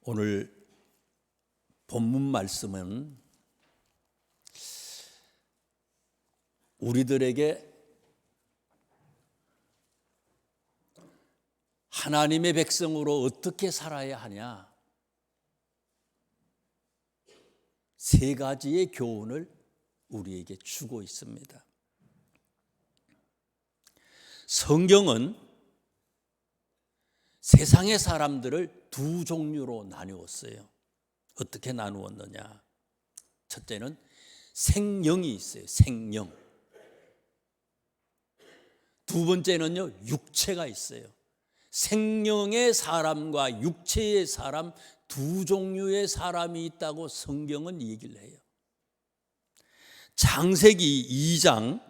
오늘 본문 말씀은 우리들에게 하나님의 백성으로 어떻게 살아야 하냐, 세 가지의 교훈을 우리에게 주고 있습니다. 성경은 세상의 사람들을 두 종류로 나누었어요. 어떻게 나누었느냐? 첫째는 생령이 있어요. 생령. 두 번째는요, 육체가 있어요. 생령의 사람과 육체의 사람, 두 종류의 사람이 있다고 성경은 얘기를 해요. 창세기 2장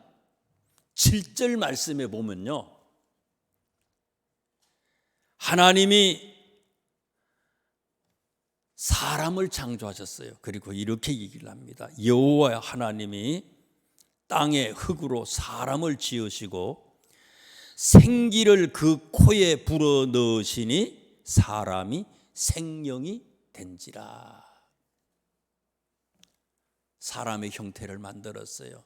7절 말씀에 보면요, 하나님이 사람을 창조하셨어요. 그리고 이렇게 얘기를 합니다. 여호와 하나님이 땅의 흙으로 사람을 지으시고 생기를 그 코에 불어 넣으시니 사람이 생령이 된지라. 사람의 형태를 만들었어요.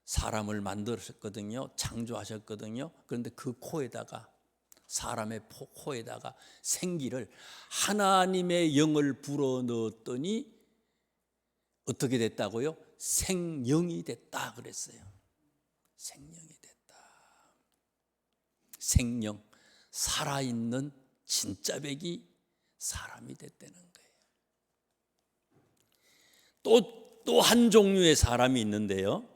사람을 만드셨거든요. 창조하셨거든요. 그런데 그 코에다가, 사람의 코에다가 생기를, 하나님의 영을 불어 넣었더니 어떻게 됐다고요? 생령이 됐다 그랬어요. 생령이 됐다. 생령, 살아있는 진짜 백이 사람이 됐다는 거예요. 또 한 종류의 사람이 있는데요,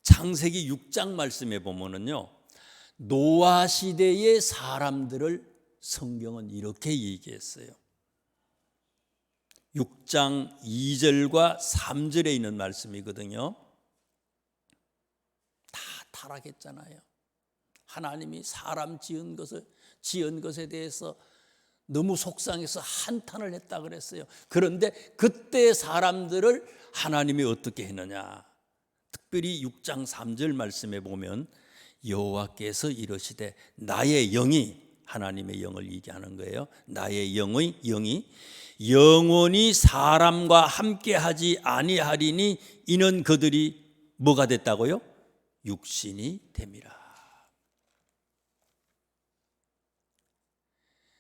창세기 6장 말씀에 보면은요, 노아 시대의 사람들을 성경은 이렇게 얘기했어요. 6장 2절과 3절에 있는 말씀이거든요. 다 타락했잖아요. 하나님이 사람 지은 것에 대해서 너무 속상해서 한탄을 했다 그랬어요. 그런데 그때 사람들을 하나님이 어떻게 했느냐? 특별히 6장 3절 말씀에 보면 여호와께서 이르시되 나의 영이, 하나님의 영을 얘기하는 거예요. 나의 영이 영원히 사람과 함께하지 아니하리니 이는 그들이 뭐가 됐다고요? 육신이 됨이라.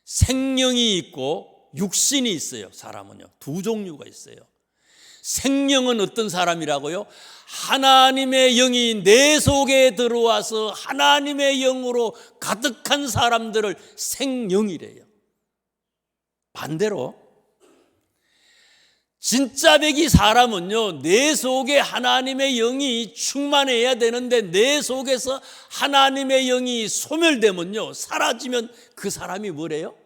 생명이 있고 육신이 있어요. 사람은요, 두 종류가 있어요. 생명은 어떤 사람이라고요? 하나님의 영이 내 속에 들어와서 하나님의 영으로 가득한 사람들을 생명이래요. 반대로 진짜 백이 사람은요, 내 속에 하나님의 영이 충만해야 되는데 내 속에서 하나님의 영이 소멸되면요, 사라지면 그 사람이 뭐래요?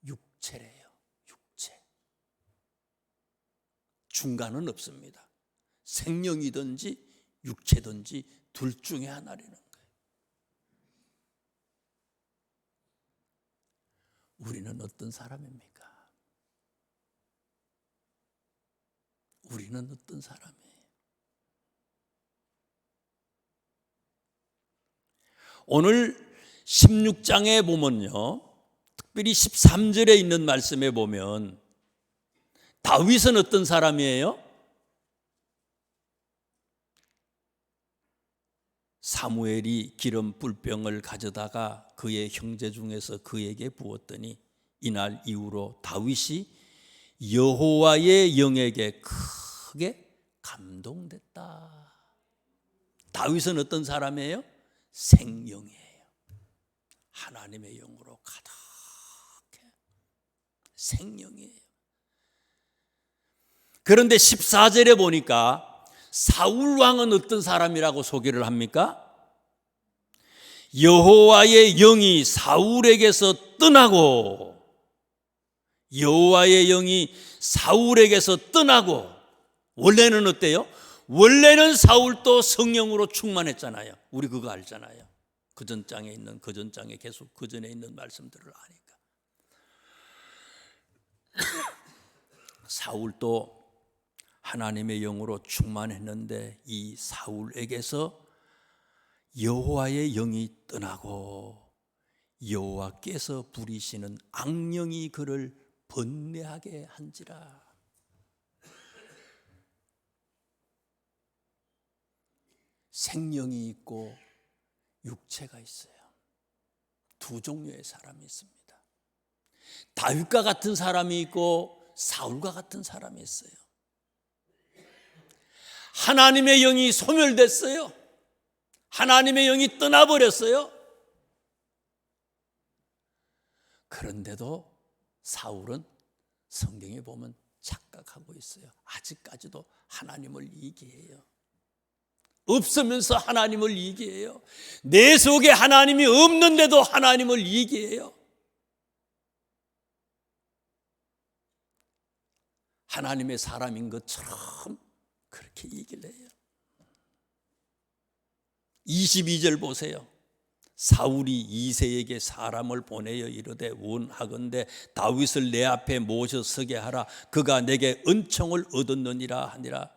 육체래요. 육체. 중간은 없습니다. 생명이든지 육체든지 둘 중에 하나라는 거예요. 우리는 어떤 사람입니까? 우리는 어떤 사람이에요? 오늘 16장에 보면요, 특별히 13절에 있는 말씀에 보면 다윗은 어떤 사람이에요? 사무엘이 기름 뿔병을 가져다가 그의 형제 중에서 그에게 부었더니 이날 이후로 다윗이 여호와의 영에게 크게 감동됐다. 다윗은 어떤 사람이에요? 생명이에요. 하나님의 영으로 가득해. 생명이에요. 그런데 14절에 보니까 사울 왕은 어떤 사람이라고 소개를 합니까? 여호와의 영이 사울에게서 떠나고, 여호와의 영이 사울에게서 떠나고. 원래는 어때요? 원래는 사울도 성령으로 충만했잖아요. 우리 그거 알잖아요. 그 전장에 계속 그 전에 있는 말씀들을 아니까. 사울도 하나님의 영으로 충만했는데 이 사울에게서 여호와의 영이 떠나고 여호와께서 부리시는 악령이 그를 번뇌하게 한지라. 생명이 있고 육체가 있어요. 두 종류의 사람이 있습니다. 다윗과 같은 사람이 있고 사울과 같은 사람이 있어요. 하나님의 영이 소멸됐어요. 하나님의 영이 떠나버렸어요. 그런데도 사울은 성경에 보면 착각하고 있어요. 아직까지도 하나님을 이기해요. 없으면서 하나님을 이기해요. 내 속에 하나님이 없는데도 하나님을 이기해요. 하나님의 사람인 것처럼 그렇게 얘기를 해요. 22절 보세요. 사울이 이새에게 사람을 보내어 이르되 원하건대 다윗을 내 앞에 모셔 서게 하라. 그가 내게 은총을 얻었느니라 하니라.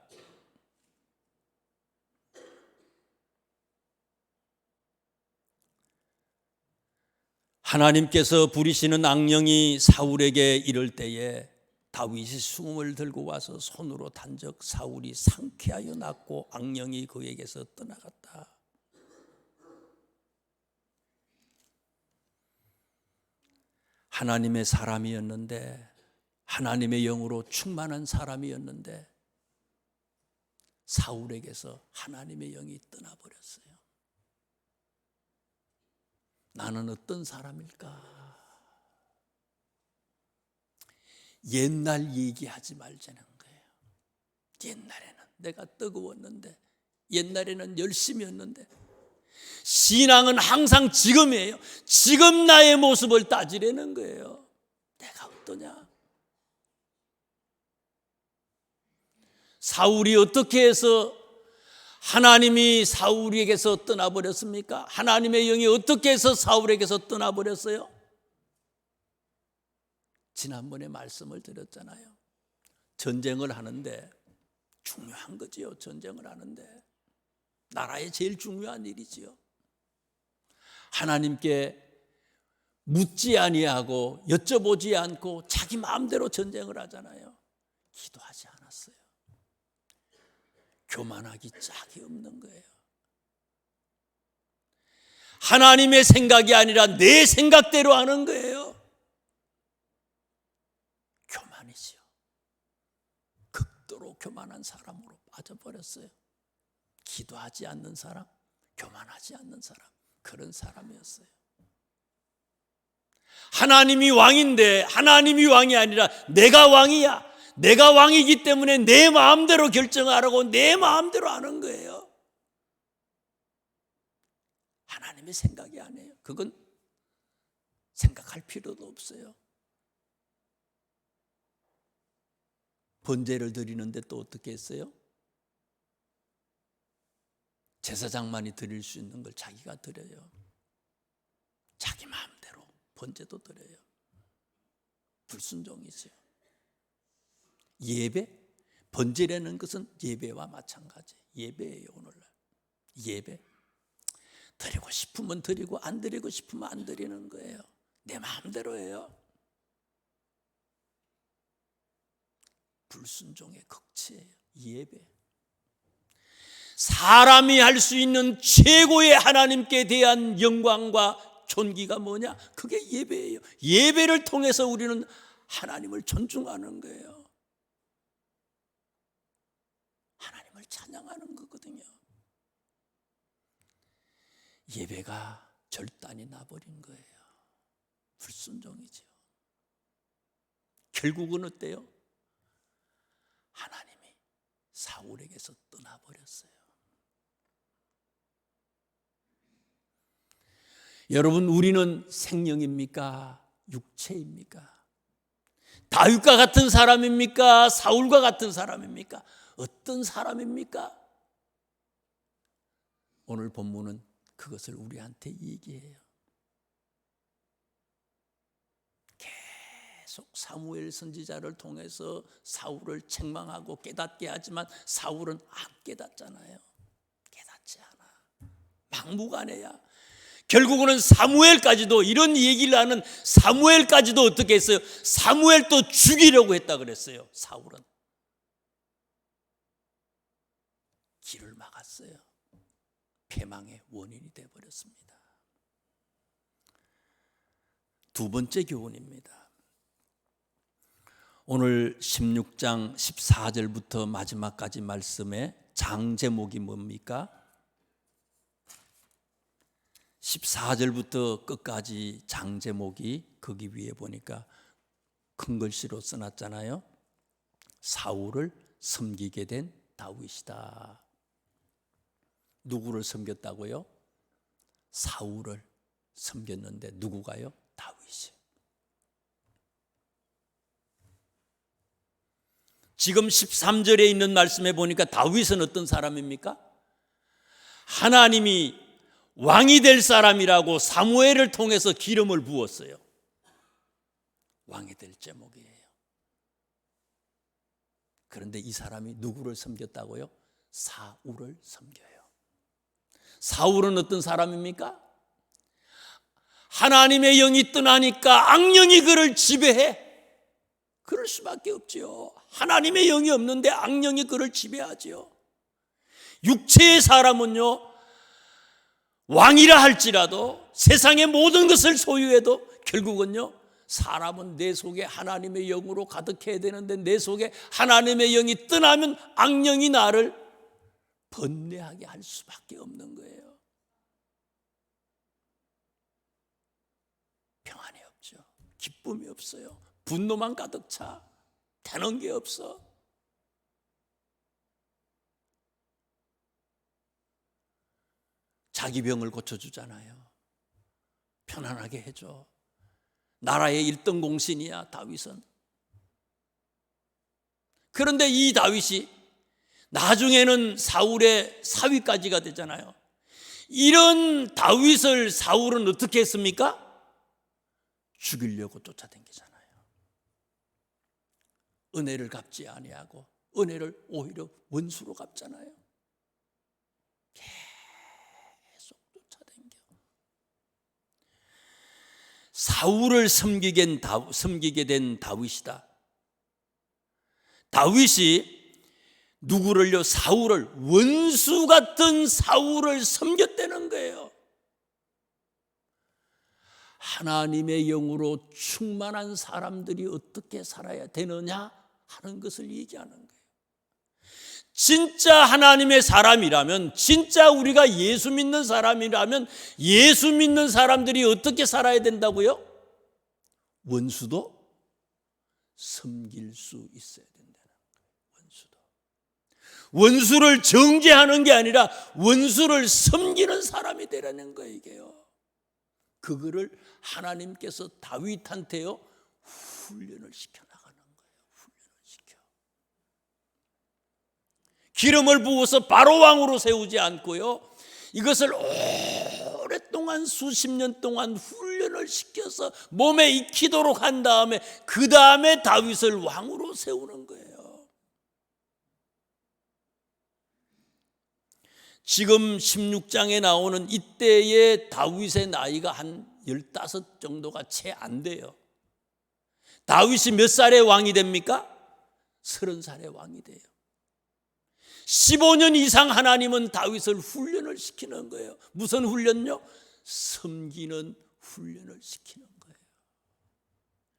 하나님께서 부리시는 악령이 사울에게 이를 때에 다윗이 수금을 들고 와서 손으로 단적 사울이 상쾌하여 낫고 악령이 그에게서 떠나갔다. 하나님의 사람이었는데, 하나님의 영으로 충만한 사람이었는데 사울에게서 하나님의 영이 떠나버렸어요. 나는 어떤 사람일까? 옛날 얘기하지 말자는 거예요. 옛날에는 내가 뜨거웠는데, 옛날에는 열심이었는데, 신앙은 항상 지금이에요. 지금 나의 모습을 따지려는 거예요. 내가 어떠냐? 사울이 어떻게 해서 하나님이 사울에게서 떠나버렸습니까? 하나님의 영이 어떻게 해서 사울에게서 떠나버렸어요? 지난번에 말씀을 드렸잖아요. 전쟁을 하는데 중요한 거지요. 전쟁을 하는데 나라에 제일 중요한 일이지요. 하나님께 묻지 아니하고 여쭤보지 않고 자기 마음대로 전쟁을 하잖아요. 기도하지 않았어요. 교만하기 짝이 없는 거예요. 하나님의 생각이 아니라 내 생각대로 하는 거예요. 교만이지요. 극도로 교만한 사람으로 빠져버렸어요. 기도하지 않는 사람, 교만하지 않는 사람, 그런 사람이었어요. 하나님이 왕인데 하나님이 왕이 아니라 내가 왕이야. 내가 왕이기 때문에 내 마음대로 결정하라고 내 마음대로 하는 거예요. 하나님의 생각이 아니에요. 그건 생각할 필요도 없어요. 번제를 드리는데 또 어떻게 했어요? 제사장만이 드릴 수 있는 걸 자기가 드려요. 자기 마음대로 번제도 드려요. 불순종이죠. 예배? 번제라는 것은 예배와 마찬가지. 예배예요. 오늘날 예배 드리고 싶으면 드리고 안 드리고 싶으면 안 드리는 거예요. 내 마음대로 해요. 불순종의 극치예요. 예배. 사람이 할 수 있는 최고의 하나님께 대한 영광과 존귀가 뭐냐? 그게 예배예요. 예배를 통해서 우리는 하나님을 존중하는 거예요. 하나님을 찬양하는 거거든요. 예배가 절단이 나버린 거예요. 불순종이죠. 결국은 어때요? 하나님이 사울에게서 떠나버렸어요. 여러분, 우리는 생명입니까? 육체입니까? 다윗과 같은 사람입니까? 사울과 같은 사람입니까? 어떤 사람입니까? 오늘 본문은 그것을 우리한테 얘기해요. 계속 사무엘 선지자를 통해서 사울을 책망하고 깨닫게 하지만 사울은 안 깨닫잖아요. 깨닫지 않아. 막무가내야. 결국은 사무엘까지도, 이런 얘기를 하는 사무엘까지도 어떻게 했어요? 사무엘도 죽이려고 했다 그랬어요. 사울은 길을 막았어요. 패망의 원인이 되어버렸습니다. 두 번째 교훈입니다. 오늘 16장 14절부터 마지막까지 말씀의 장 제목이 뭡니까? 14절부터 끝까지 장 제목이 거기 위에 보니까 큰 글씨로 써놨잖아요. 사울을 섬기게 된 다윗이다. 누구를 섬겼다고요? 사울을 섬겼는데 누구가요? 다윗이. 지금 13절에 있는 말씀에 보니까 다윗은 어떤 사람입니까? 하나님이 왕이 될 사람이라고 사무엘을 통해서 기름을 부었어요. 왕이 될 제목이에요. 그런데 이 사람이 누구를 섬겼다고요? 사울을 섬겨요. 사울은 어떤 사람입니까? 하나님의 영이 떠나니까 악령이 그를 지배해. 그럴 수밖에 없지요. 하나님의 영이 없는데 악령이 그를 지배하지요. 육체의 사람은요, 왕이라 할지라도 세상의 모든 것을 소유해도 결국은요, 사람은 내 속에 하나님의 영으로 가득해야 되는데 내 속에 하나님의 영이 떠나면 악령이 나를 번뇌하게 할 수밖에 없는 거예요. 평안이 없죠. 기쁨이 없어요. 분노만 가득 차. 되는 게 없어. 자기 병을 고쳐주잖아요. 편안하게 해줘. 나라의 1등 공신이야, 다윗은. 그런데 이 다윗이 나중에는 사울의 사위까지가 되잖아요. 이런 다윗을 사울은 어떻게 했습니까? 죽이려고 쫓아다니잖아요. 은혜를 갚지 아니하고 은혜를 오히려 원수로 갚잖아요. 계속 쫓아다녀. 사울을 섬기게 된 다윗이다. 다윗이 누구를요? 사울을, 원수 같은 사울을 섬겼다는 거예요. 하나님의 영으로 충만한 사람들이 어떻게 살아야 되느냐 하는 것을 얘기하는 거예요. 진짜 하나님의 사람이라면, 진짜 우리가 예수 믿는 사람이라면 예수 믿는 사람들이 어떻게 살아야 된다고요? 원수도 섬길 수 있어야 된다는 거예요. 원수를 정죄하는 게 아니라 원수를 섬기는 사람이 되라는 거예요. 이게요. 그거를 하나님께서 다윗한테요 훈련을 시켜나가는 거예요. 훈련을 시켜. 기름을 부어서 바로 왕으로 세우지 않고요, 이것을 오랫동안 수십 년 동안 훈련을 시켜서 몸에 익히도록 한 다음에 그 다음에 다윗을 왕으로 세우는 거예요. 지금 16장에 나오는 이때의 다윗의 나이가 한 15 정도가 채 안 돼요. 다윗이 몇 살에 왕이 됩니까? 30살에 왕이 돼요. 15년 이상 하나님은 다윗을 훈련을 시키는 거예요. 무슨 훈련요? 섬기는 훈련을 시키는 거예요.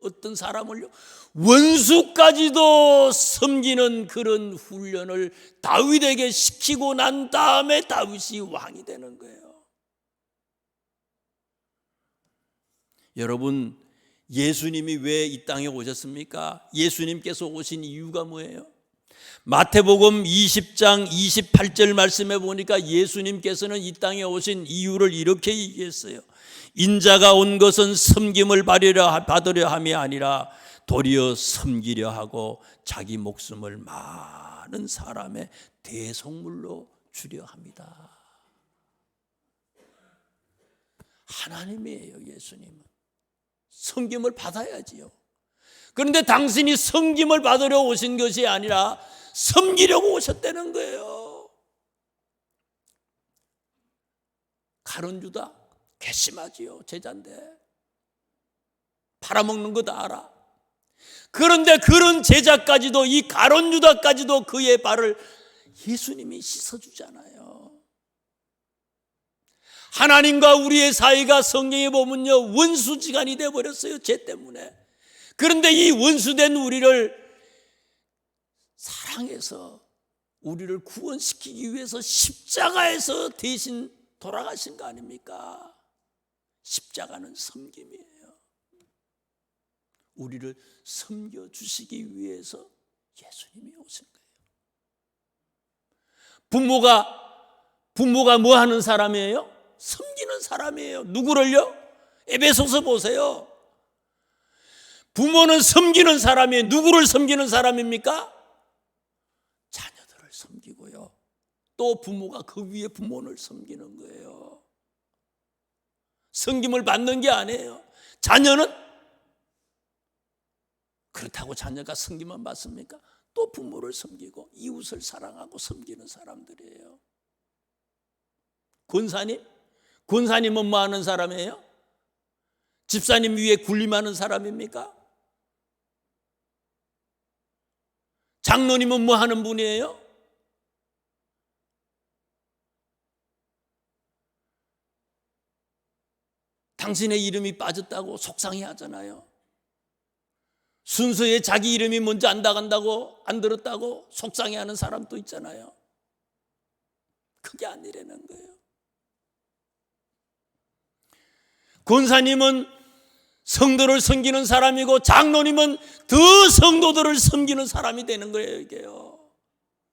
어떤 사람을요? 원수까지도 섬기는 그런 훈련을 다윗에게 시키고 난 다음에 다윗이 왕이 되는 거예요. 여러분, 예수님이 왜 이 땅에 오셨습니까? 예수님께서 오신 이유가 뭐예요? 마태복음 20장 28절 말씀에 보니까 예수님께서는 이 땅에 오신 이유를 이렇게 얘기했어요. 인자가 온 것은 섬김을 받으려 함이 아니라 도리어 섬기려 하고 자기 목숨을 많은 사람의 대속물로 주려 합니다. 하나님이에요. 예수님은 섬김을 받아야지요. 그런데 당신이 섬김을 받으려 오신 것이 아니라 섬기려고 오셨다는 거예요. 가룟 유다 괘씸하지요. 제자인데 팔아먹는 거 다 알아. 그런데 그런 제자까지도, 이 가룟 유다까지도 그의 발을 예수님이 씻어주잖아요. 하나님과 우리의 사이가 성경에 보면요, 원수지간이 되어버렸어요. 죄 때문에. 그런데 이 원수된 우리를 사랑해서 우리를 구원시키기 위해서 십자가에서 대신 돌아가신 거 아닙니까? 십자가는 섬김이에요. 우리를 섬겨주시기 위해서 예수님이 오신 거예요. 부모가 뭐 하는 사람이에요? 섬기는 사람이에요. 누구를요? 에베소서 보세요. 부모는 섬기는 사람이에요. 누구를 섬기는 사람입니까? 자녀들을 섬기고요. 또 부모가 그 위에 부모를 섬기는 거예요. 섬김을 받는 게 아니에요. 자녀는 그렇다고 자녀가 섬김만 받습니까? 또 부모를 섬기고 이웃을 사랑하고 섬기는 사람들이에요. 권사님은 뭐 하는 사람이에요? 집사님 위에 군림하는 사람입니까? 장로님은 뭐 하는 분이에요? 당신의 이름이 빠졌다고 속상해 하잖아요. 순서에 자기 이름이 먼저 안 나간다고, 안 들었다고 속상해 하는 사람도 있잖아요. 그게 아니라는 거예요. 권사님은 성도를 섬기는 사람이고 장로님은 더 성도들을 섬기는 사람이 되는 거예요. 이게요.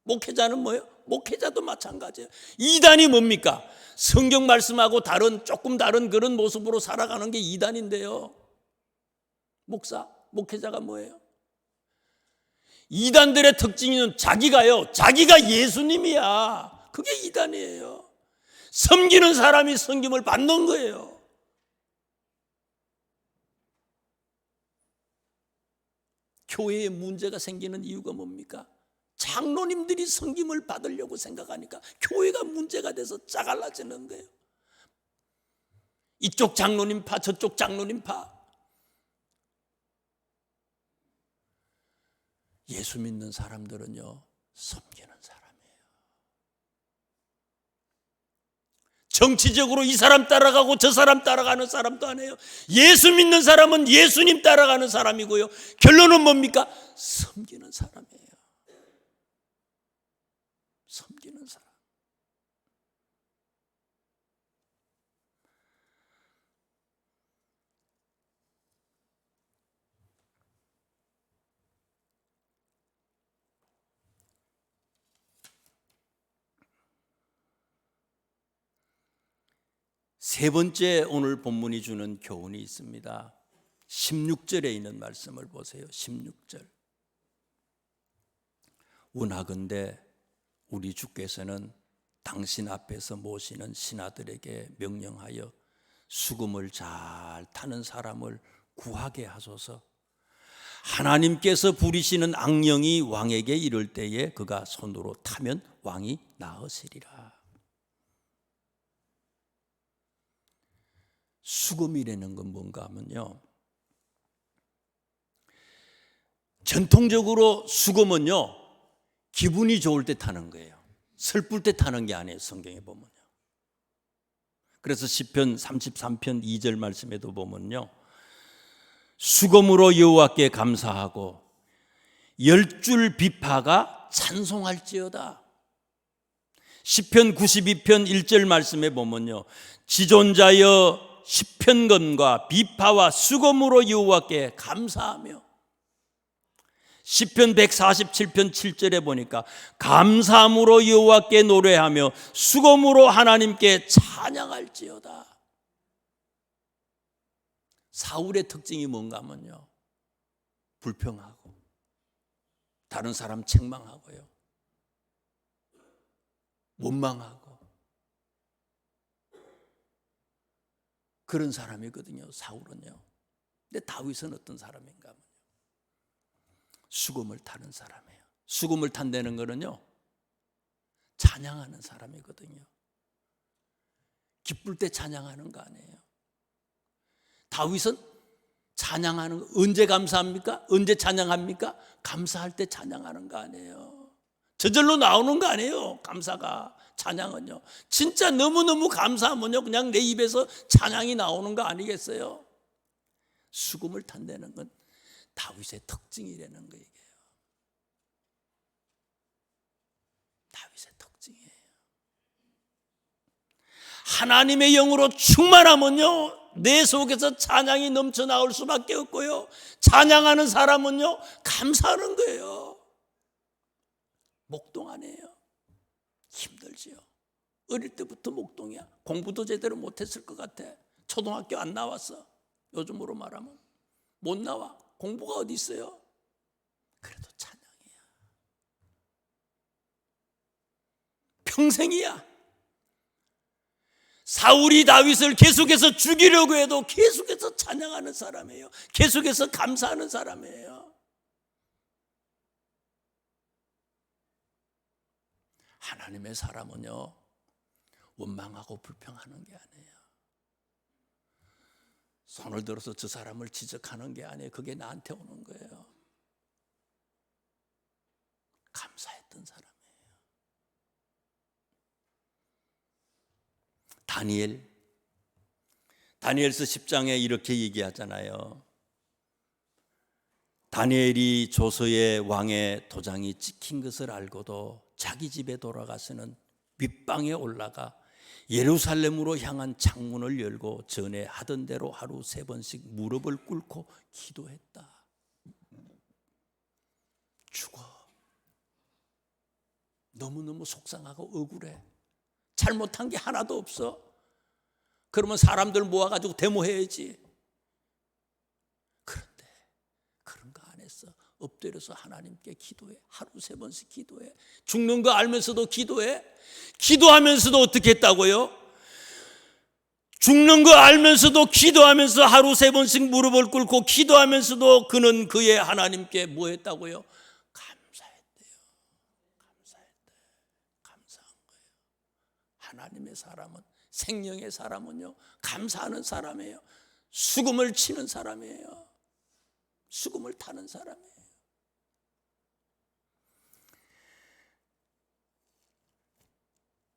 목회자는 뭐예요? 목회자도 마찬가지예요. 이단이 뭡니까? 성경 말씀하고 조금 다른 그런 모습으로 살아가는 게 이단인데요. 목회자가 뭐예요? 이단들의 특징은 자기가 예수님이야. 그게 이단이에요. 섬기는 사람이 섬김을 받는 거예요. 교회에 문제가 생기는 이유가 뭡니까? 장로님들이 섬김을 받으려고 생각하니까 교회가 문제가 돼서 짜갈라지는 거예요. 이쪽 장로님파, 저쪽 장로님파. 예수 믿는 사람들은요, 섬기는 사람이에요. 정치적으로 이 사람 따라가고 저 사람 따라가는 사람도 아니에요. 예수 믿는 사람은 예수님 따라가는 사람이고요. 결론은 뭡니까? 섬기는 사람이에요. 섬기는 사람. 세 번째 오늘 본문이 주는 교훈이 있습니다. 16절에 있는 말씀을 보세요. 16절. 원하건대 우리 주께서는 당신 앞에서 모시는 신하들에게 명령하여 수금을 잘 타는 사람을 구하게 하소서. 하나님께서 부리시는 악령이 왕에게 이를 때에 그가 손으로 타면 왕이 나으시리라. 수금이라는 건 뭔가 하면요, 전통적으로 수금은요, 기분이 좋을 때 타는 거예요. 슬플 때 타는 게 아니에요. 성경에 보면요. 그래서 시편 33편 2절 말씀에도 보면요, 수금으로 여호와께 감사하고 10줄 비파가 찬송할지어다. 시편 92편 1절 말씀에 보면요, 지존자여 시편건과 비파와 수금으로 여호와께 감사하며, 시편 147편 7절에 보니까 감사함으로 여호와께 노래하며 수금으로 하나님께 찬양할지어다. 사울의 특징이 뭔가 하면요, 불평하고 다른 사람 책망하고요, 원망하고 그런 사람이거든요, 사울은요. 근데 다윗은 어떤 사람인가 하면요, 수금을 타는 사람이에요. 수금을 탄다는 거는요, 찬양하는 사람이거든요. 기쁠 때 찬양하는 거 아니에요. 다윗은 찬양하는 거 언제 감사합니까? 언제 찬양합니까? 감사할 때 찬양하는 거 아니에요. 저절로 나오는 거 아니에요. 감사가, 찬양은요. 진짜 너무너무 감사하면요 그냥 내 입에서 찬양이 나오는 거 아니겠어요? 수금을 탄다는 건 다윗의 특징이라는 거예요. 다윗의 특징이에요. 하나님의 영으로 충만하면요 내 속에서 찬양이 넘쳐 나올 수밖에 없고요, 찬양하는 사람은요 감사하는 거예요. 목동 안 해요. 힘들지요. 어릴 때부터 목동이야. 공부도 제대로 못했을 것 같아. 초등학교 안 나왔어. 요즘으로 말하면 못 나와. 공부가 어디 있어요? 그래도 찬양이야. 평생이야. 사울이 다윗을 계속해서 죽이려고 해도 계속해서 찬양하는 사람이에요. 계속해서 감사하는 사람이에요. 하나님의 사람은요 원망하고 불평하는 게 아니에요. 손을 들어서 저 사람을 지적하는 게 아니에요. 그게 나한테 오는 거예요. 감사했던 사람이에요. 다니엘서 10장에 이렇게 얘기하잖아요. 다니엘이 조서의 왕의 도장이 찍힌 것을 알고도 자기 집에 돌아가서는 윗방에 올라가 예루살렘으로 향한 창문을 열고 전에 하던 대로 하루 3번씩 무릎을 꿇고 기도했다. 죽어. 너무너무 속상하고 억울해. 잘못한 게 하나도 없어. 그러면 사람들 모아가지고 데모해야지. 그런데 그런 거 안 했어. 엎드려서 하나님께 기도해. 하루 3번씩 기도해. 죽는 거 알면서도 기도해. 기도하면서도 어떻게 했다고요? 죽는 거 알면서도 기도하면서 하루 3번씩 무릎을 꿇고 기도하면서도 그는 그의 하나님께 뭐 했다고요? 감사했대요. 감사한 거예요. 하나님의 사람은, 생명의 사람은요 감사하는 사람이에요. 수금을 치는 사람이에요. 수금을 타는 사람이에요.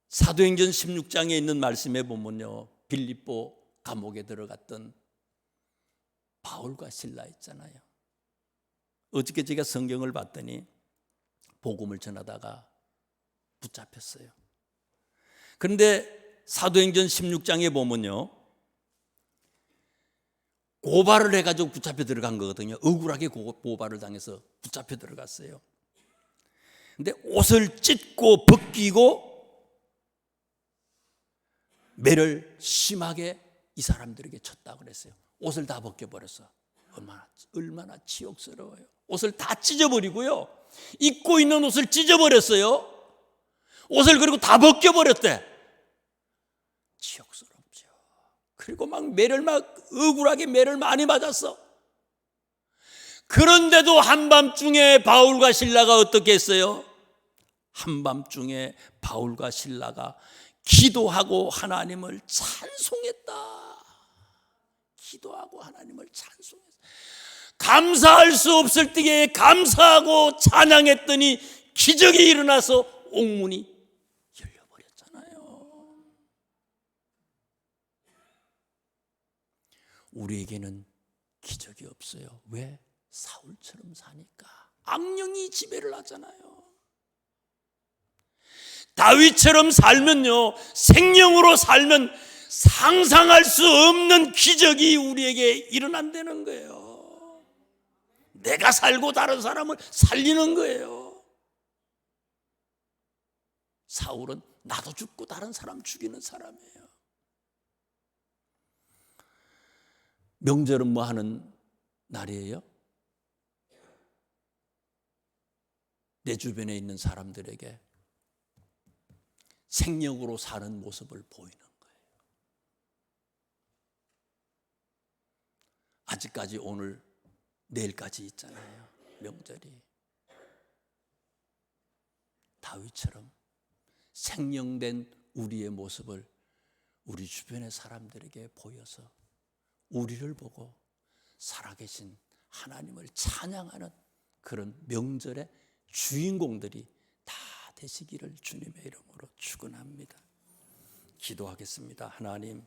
사도행전 16장에 있는 말씀에 보면요 빌립보 감옥에 들어갔던 바울과 실라 있잖아요. 어저께 제가 성경을 봤더니 복음을 전하다가 붙잡혔어요. 그런데 사도행전 16장에 보면요 고발을 해가지고 붙잡혀 들어간 거거든요. 억울하게 고발을 당해서 붙잡혀 들어갔어요. 근데 옷을 찢고 벗기고 매를 심하게 이 사람들에게 쳤다고 그랬어요. 옷을 다 벗겨버렸어. 얼마나 치욕스러워요. 옷을 다 찢어버리고요 입고 있는 옷을 찢어버렸어요. 옷을 그리고 다 벗겨버렸대. 치욕스럽죠. 그리고 매를 억울하게 매를 많이 맞았어. 그런데도 한밤중에 바울과 실라가 어떻게 했어요? 한밤중에 바울과 실라가 기도하고 하나님을 찬송했다. 기도하고 하나님을 찬송했다. 감사할 수 없을 때에 감사하고 찬양했더니 기적이 일어나서 옥문이 열려버렸잖아요. 우리에게는 기적이 없어요. 왜? 사울처럼 사니까. 악령이 지배를 하잖아요. 다윗처럼 살면요 생명으로 살면 상상할 수 없는 기적이 우리에게 일어난다는 거예요. 내가 살고 다른 사람을 살리는 거예요. 사울은 나도 죽고 다른 사람 죽이는 사람이에요. 명절은 뭐 하는 날이에요? 내 주변에 있는 사람들에게 생명으로 사는 모습을 보이는 거예요. 아직까지 오늘 내일까지 있잖아요. 명절이. 다윗처럼 생명된 우리의 모습을 우리 주변의 사람들에게 보여서 우리를 보고 살아계신 하나님을 찬양하는 그런 명절의 주인공들이 다 되시기를 주님의 이름으로 축원합니다. 기도하겠습니다. 하나님,